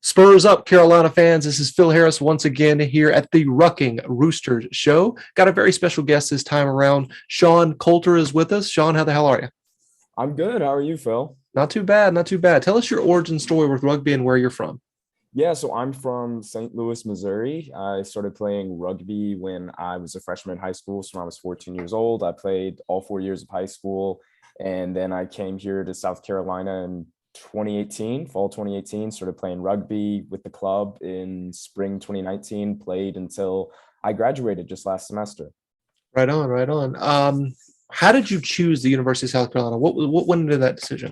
Spurs up, Carolina fans. This is Phil Harris once again here at the Ruckin Rooster Show. Got a very special guest this time around. Sean Cailteux is with us. Sean, how the hell are you? I'm good. How are you, Phil? Not too bad, not too bad. Tell us your origin story with rugby and where you're from. Yeah, so I'm from St. Louis, Missouri. I started playing rugby when I was a freshman in high school. So when I was 14 years old, I played all 4 years of high school. And then I came here to South Carolina in 2018, fall 2018, started playing rugby with the club in spring 2019, played until I graduated just last semester. Right on, right on. How did you choose the University of South Carolina? What went into that decision?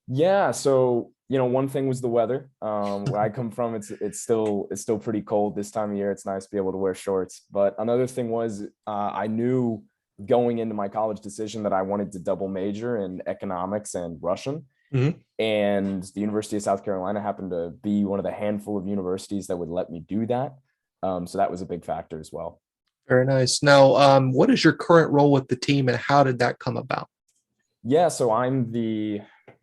Yeah, so one thing was the weather. Where I come from, it's still pretty cold this time of year. It's nice to be able to wear shorts. But another thing was I knew going into my college decision that I wanted to double major in economics and Russian. Mhm. And the University of South Carolina happened to be one of the handful of universities that would let me do that. So that was a big factor as well. Very nice. Now, what is your current role with the team and how did that come about? Yeah, so I'm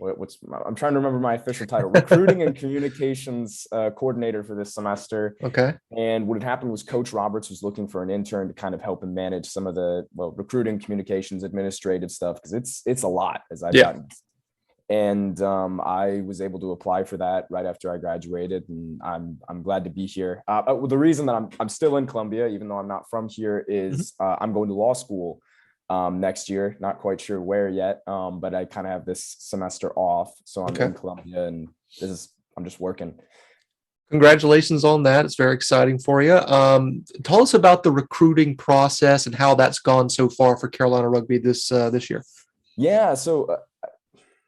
I'm trying to remember my official title, recruiting and communications coordinator for this semester. Okay. And what had happened was Coach Roberts was looking for an intern to kind of help him manage some of the recruiting, communications, administrative stuff because it's a lot as I've Yeah. gotten. And I was able to apply for that right after I graduated, and I'm glad to be here. The reason that I'm still in Columbia, even though I'm not from here, Mhm. is I'm going to law school next year. Not quite sure where yet, but I kind of have this semester off, so I'm Okay. in Columbia, and I'm just working. Congratulations on that. It's very exciting for you. Tell us about the recruiting process and how that's gone so far for Carolina Rugby this year. Yeah, so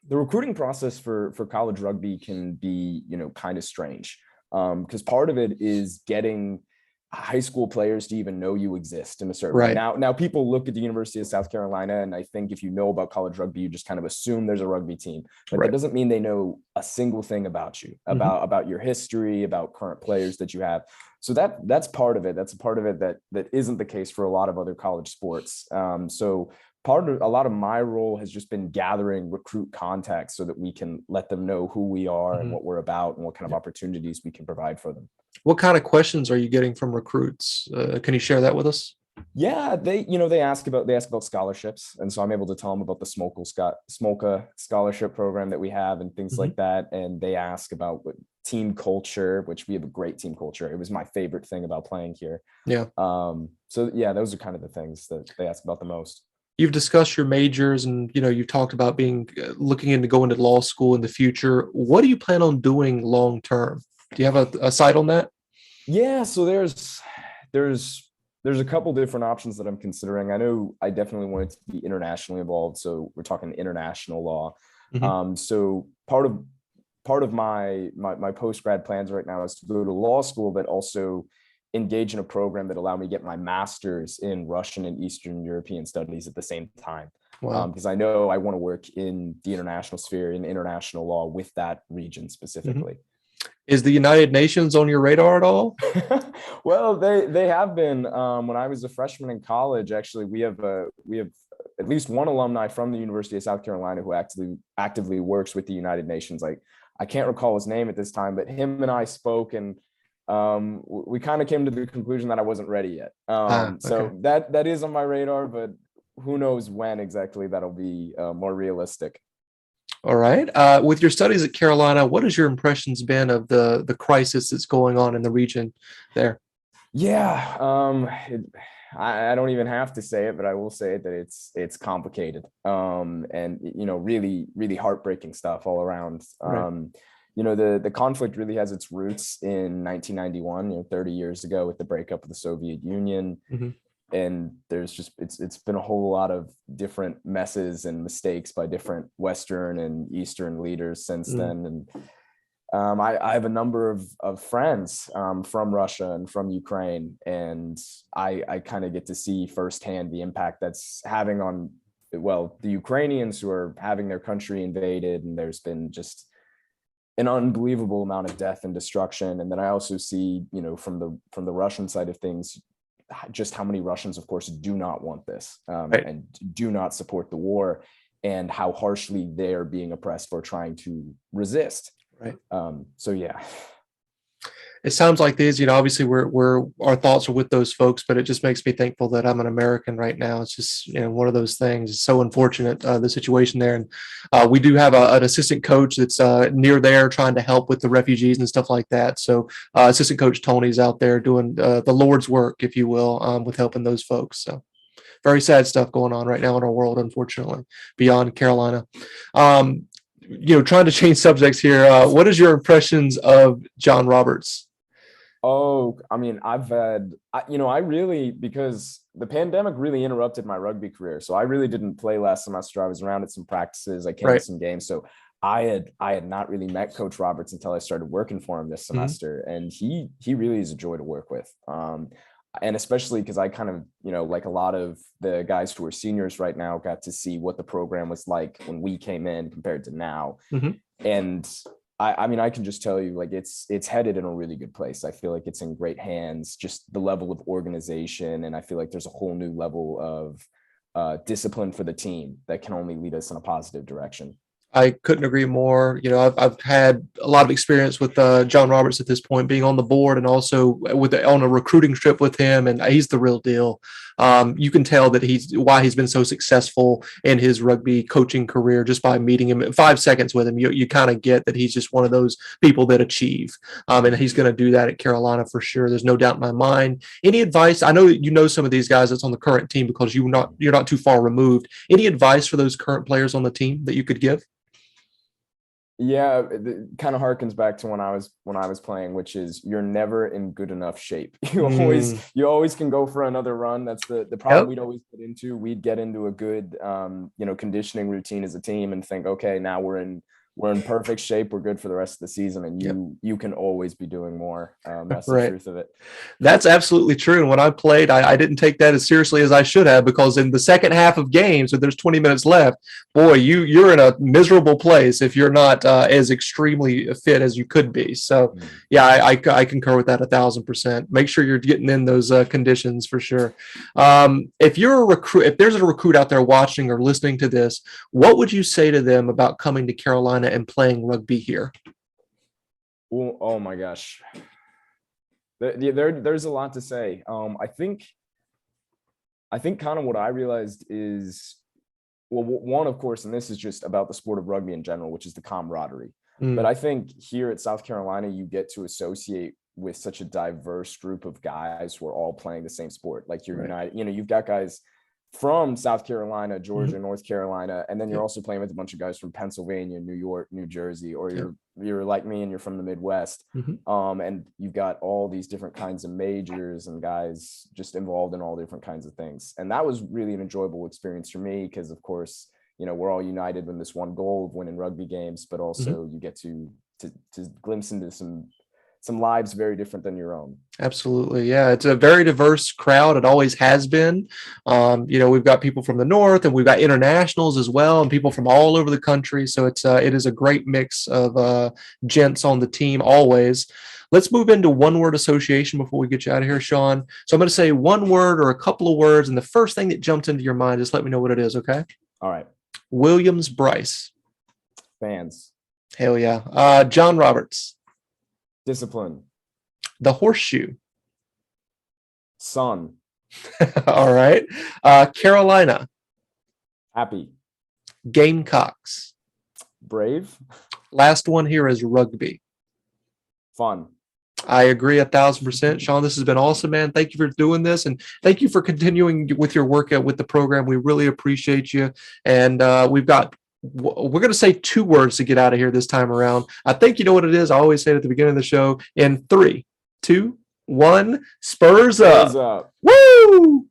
the recruiting process for college rugby can be kind of strange because part of it is getting high school players to even know you exist in a certain way. Right. Now people look at the University of South Carolina, and I think if you know about college rugby, you just kind of assume there's a rugby team, but that Right. doesn't mean they know a single thing about you, Mhm. about your history, about current players that you have. So that's part of it. That's a part of it that isn't the case for a lot of other college sports. So a lot of my role has just been gathering recruit contacts so that we can let them know who we are and Mhm. what we're about and what kind of Yeah. opportunities we can provide for them. What kind of questions are you getting from recruits? Can you share that with us? Yeah, they ask about scholarships, and so I'm able to tell them about the Smolka scholarship program that we have and things Mhm. like that. And they ask about what team culture, which we have a great team culture. It was my favorite thing about playing here. Yeah. So yeah, those are kind of the things that they ask about the most. You've discussed your majors and you talked about being looking into going to law school in the future. What do you plan on doing long term? Do you have a sight on that? Yeah, so there's a couple different options that I'm considering. I know I definitely wanted to be internationally involved, so we're talking international law. Mhm. So part of my post grad plans right now is to go to law school, but also engage in a program that allow me to get my master's in Russian and Eastern European studies at the same time. Wow. Because I know I want to work in the international sphere in international law with that region Mhm. specifically. Is the United Nations on your radar at all? Well, they have been. When I was a freshman in college, actually, we have at least one alumni from the University of South Carolina who actively works with the United Nations. Like I can't recall his name at this time, but him and I spoke, and we kind of came to the conclusion that I wasn't ready yet. Ah, okay. So that is on my radar, but who knows when exactly that'll be more realistic. All right. With your studies at Carolina, what has your impressions been of the crisis that's going on in the region there? Yeah, I don't even have to say it, but I will say it that it's complicated, and really really heartbreaking stuff all around. Right. The conflict really has its roots in 1991, 30 years ago, with the breakup of the Soviet Union, Mhm. and there's just it's been a whole lot of different messes and mistakes by different Western and Eastern leaders since Mm. then, and I have a number of friends from Russia and from Ukraine, and I kind of get to see firsthand the impact that's having on, well, the Ukrainians who are having their country invaded, and there's been just an unbelievable amount of death and destruction. And then I also see, from the Russian side of things, just how many Russians, of course, do not want this Right. and do not support the war, and how harshly they are being oppressed for trying to resist. Right. So yeah. it sounds like these, obviously we're our thoughts are with those folks, but it just makes me thankful that I'm an American right now. It's just, one of those things. It's so unfortunate, the situation there. And we do have an assistant coach that's near there trying to help with the refugees and stuff like that. So assistant coach Tony's out there doing the Lord's work, if you will, with helping those folks. So very sad stuff going on right now in our world, unfortunately, beyond Carolina. Trying to change subjects here. What is your impressions of John Roberts? Oh, I mean, I really, because the pandemic really interrupted my rugby career. So I really didn't play last semester. I was around at some practices. I came to some games. So I had not really met Coach Roberts until I started working for him this semester. And he really is a joy to work with. And especially because I kind of, like a lot of the guys who are seniors right now, got to see what the program was like when we came in compared to now. And I mean, I can just tell you, like, it's headed in a really good place. I feel like it's in great hands, just the level of organization. And I feel like there's a whole new level of discipline for the team that can only lead us in a positive direction. I couldn't agree more. I've had a lot of experience with John Roberts at this point, being on the board and also on a recruiting trip with him, and he's the real deal. You can tell that why he's been so successful in his rugby coaching career just by meeting him. 5 seconds with him, you kind of get that he's just one of those people that achieve, and he's going to do that at Carolina for sure. There's no doubt in my mind. Any advice? I know some of these guys that's on the current team because you're not too far removed. Any advice for those current players on the team that you could give? Yeah, it kind of harkens back to when I was playing, which is you're never in good enough shape. You always can go for another run. That's the problem we'd always get into. We'd get into a good conditioning routine as a team and think, okay, now we're in perfect shape. We're good for the rest of the season. And you can always be doing more. That's the truth of it. That's absolutely true. And when I played, I didn't take that as seriously as I should have, because in the second half of games, when there's 20 minutes left, boy, you're in a miserable place if you're not as extremely fit as you could be. So yeah, I concur with that 1,000%. Make sure you're getting in those conditions for sure. If you're a recruit, if there's a recruit out there watching or listening to this, what would you say to them about coming to Carolina and playing rugby here? Oh my gosh, there's a lot to say. I think kind of what I realized is, well, one, of course, and this is just about the sport of rugby in general, which is the camaraderie. But I think here at South Carolina, you get to associate with such a diverse group of guys who are all playing the same sport. Like you're united, you've got guys from South Carolina, Georgia, North Carolina, and then you're also playing with a bunch of guys from Pennsylvania, New York, New Jersey, or you're like me and you're from the Midwest. And you've got all these different kinds of majors and guys just involved in all different kinds of things. And that was really an enjoyable experience for me because, of course, we're all united in this one goal of winning rugby games, but also you get to glimpse into some lives very different than your own. Absolutely. Yeah. It's a very diverse crowd. It always has been. We've got people from the North and we've got internationals as well and people from all over the country. So it is a great mix of gents on the team always. Let's move into one word association before we get you out of here, Sean. So I'm going to say one word or a couple of words. And the first thing that jumped into your mind, just let me know what it is. Okay. All right. Williams-Brice. Fans. Hell yeah. John Roberts. Discipline. The Horseshoe. Sun. All right. Carolina. Happy. Gamecocks. Brave. Last one here is rugby. Fun. I agree 1,000%. Sean, this has been awesome, man. Thank you for doing this. And thank you for continuing with your work with the program. We really appreciate you. And we're going to say 2 words to get out of here this time around. I think you know what it is. I always say it at the beginning of the show. In 3, 2, 1, Spurs up. Spurs up. Woo!